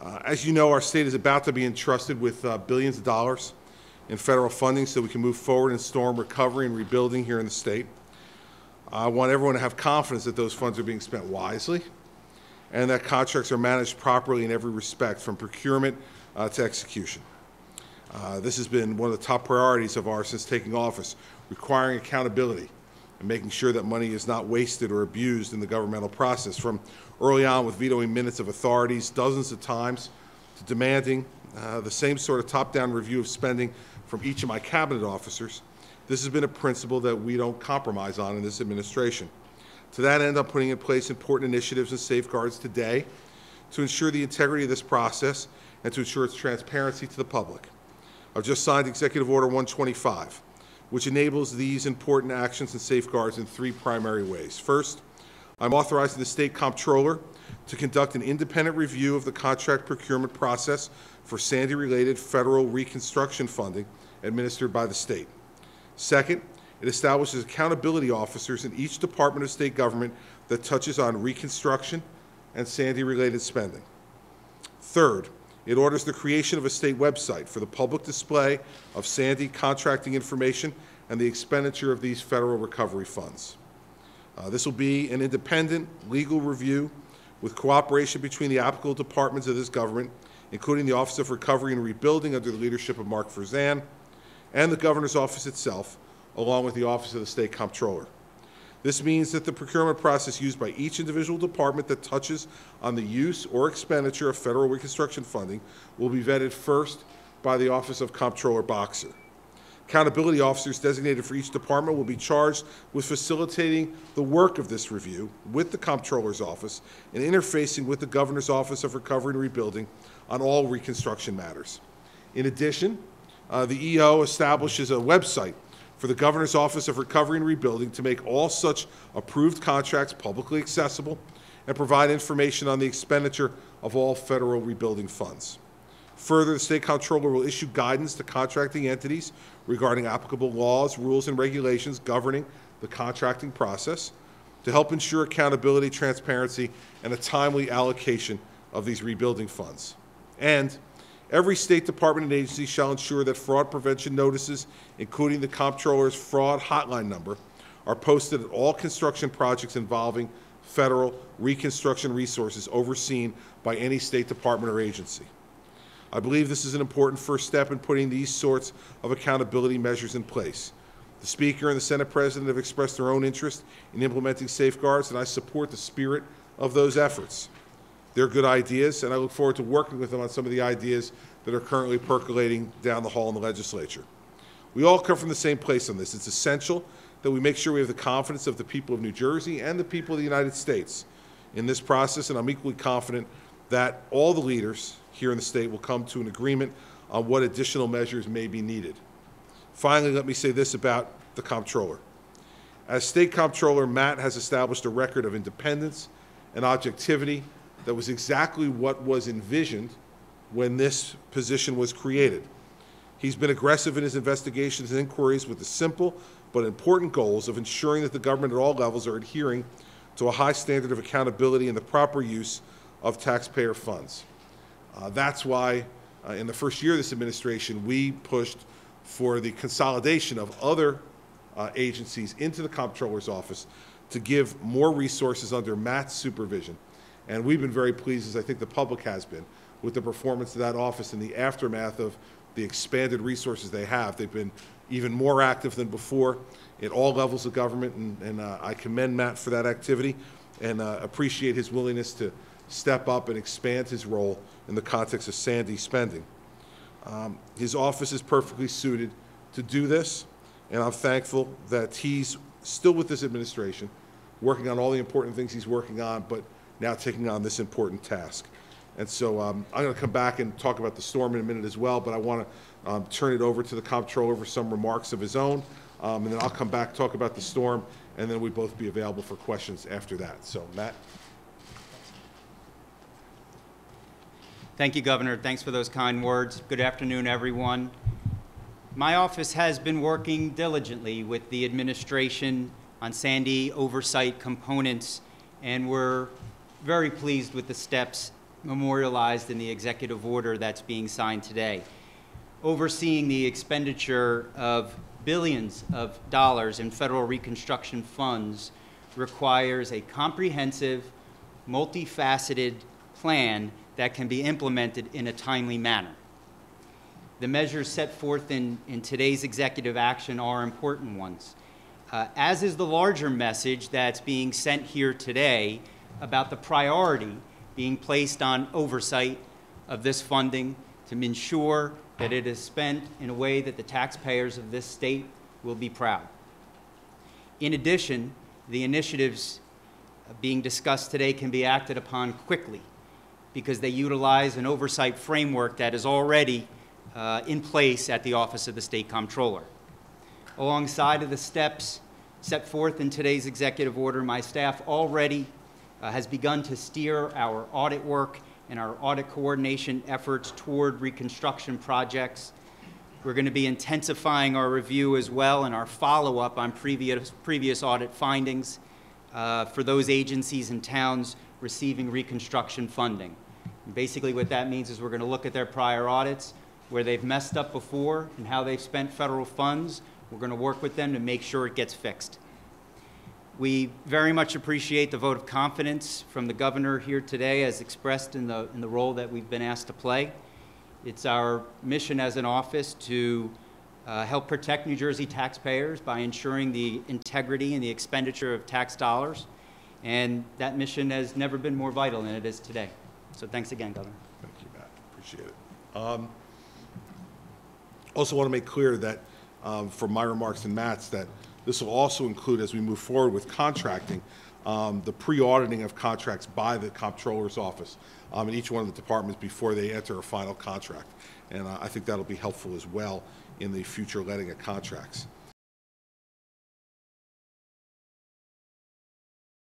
As you know, our state is about to be entrusted with billions of dollars in federal funding so we can move forward in storm recovery and rebuilding here in the state. I want everyone to have confidence that those funds are being spent wisely and that contracts are managed properly in every respect, from procurement to execution. This has been one of the top priorities of ours since taking office, requiring accountability and making sure that money is not wasted or abused in the governmental process, from early on with vetoing minutes of authorities dozens of times to demanding the same sort of top-down review of spending from each of my cabinet officers. This has been a principle that we don't compromise on in this administration. To that end, I'm putting in place important initiatives and safeguards today to ensure the integrity of this process and to ensure its transparency to the public. I've just signed Executive Order 125, which enables these important actions and safeguards in three primary ways. First, I'm authorizing the State Comptroller to conduct an independent review of the contract procurement process for Sandy-related federal reconstruction funding administered by the state. Second, it establishes accountability officers in each department of state government that touches on reconstruction and Sandy-related spending. Third, it orders the creation of a state website for the public display of Sandy contracting information and the expenditure of these federal recovery funds. This will be an independent legal review with cooperation between the applicable departments of this government, including the Office of Recovery and Rebuilding under the leadership of Mark Verzan, and the Governor's Office itself, along with the Office of the State Comptroller. This means that the procurement process used by each individual department that touches on the use or expenditure of federal reconstruction funding will be vetted first by the Office of Comptroller Boxer. Accountability officers designated for each department will be charged with facilitating the work of this review with the Comptroller's Office and interfacing with the Governor's Office of Recovery and Rebuilding on all reconstruction matters. In addition, the EO establishes a website for the Governor's Office of Recovery and Rebuilding to make all such approved contracts publicly accessible and provide information on the expenditure of all federal rebuilding funds. Further, the State Comptroller will issue guidance to contracting entities regarding applicable laws, rules, and regulations governing the contracting process to help ensure accountability, transparency, and a timely allocation of these rebuilding funds. And every state department and agency shall ensure that fraud prevention notices, including the Comptroller's fraud hotline number, are posted at all construction projects involving federal reconstruction resources overseen by any state department or agency. I believe this is an important first step in putting these sorts of accountability measures in place. The Speaker and the Senate President have expressed their own interest in implementing safeguards, and I support the spirit of those efforts. They're good ideas, and I look forward to working with them on some of the ideas that are currently percolating down the hall in the legislature. We all come from the same place on this. It's essential that we make sure we have the confidence of the people of New Jersey and the people of the United States in this process, and I'm equally confident that all the leaders here in the state will come to an agreement on what additional measures may be needed. Finally, let me say this about the Comptroller. As State Comptroller, Matt has established a record of independence and objectivity that was exactly what was envisioned when this position was created. He's been aggressive in his investigations and inquiries with the simple but important goals of ensuring that the government at all levels are adhering to a high standard of accountability and the proper use of taxpayer funds. That's why in the first year of this administration, we pushed for the consolidation of other agencies into the Comptroller's Office to give more resources under Matt's supervision. And we've been very pleased, as I think the public has been, with the performance of that office in the aftermath of the expanded resources they have. They've been even more active than before at all levels of government, and I commend Matt for that activity and appreciate his willingness to step up and expand his role in the context of Sandy spending. His office is perfectly suited to do this, and I'm thankful that he's still with this administration, working on all the important things he's working on, but now taking on this important task. And so I'm going to come back and talk about the storm in a minute as well, but I want to turn it over to the Comptroller for some remarks of his own, and then I'll come back, talk about the storm, and then we'll both be available for questions after that. So, Matt. Thank you, Governor. Thanks for those kind words. Good afternoon, everyone. My office has been working diligently with the administration on Sandy oversight components, and we're very pleased with the steps memorialized in the executive order that's being signed today. Overseeing the expenditure of billions of dollars in federal reconstruction funds requires a comprehensive, multifaceted plan that can be implemented in a timely manner. The measures set forth in today's executive action are important ones, as is the larger message that's being sent here today about the priority being placed on oversight of this funding to ensure that it is spent in a way that the taxpayers of this state will be proud. In addition, the initiatives being discussed today can be acted upon quickly because they utilize an oversight framework that is already in place at the Office of the State Comptroller. Alongside of the steps set forth in today's executive order, my staff already has begun to steer our audit work and our audit coordination efforts toward reconstruction projects. We're going to be intensifying our review as well and our follow-up on previous audit findings for those agencies and towns receiving reconstruction funding. And basically what that means is we're going to look at their prior audits, where they've messed up before and how they've spent federal funds. We're going to work with them to make sure it gets fixed. We very much appreciate the vote of confidence from the governor here today as expressed in the role that we've been asked to play. It's our mission as an office to help protect New Jersey taxpayers by ensuring the integrity and the expenditure of tax dollars. And that mission has never been more vital than it is today. So thanks again, Governor. Thank you, Matt. Appreciate it. Also want to make clear that from my remarks and Matt's that this will also include, as we move forward with contracting, the pre-auditing of contracts by the Comptroller's Office in each one of the departments before they enter a final contract. And I think that'll be helpful as well in the future letting of contracts.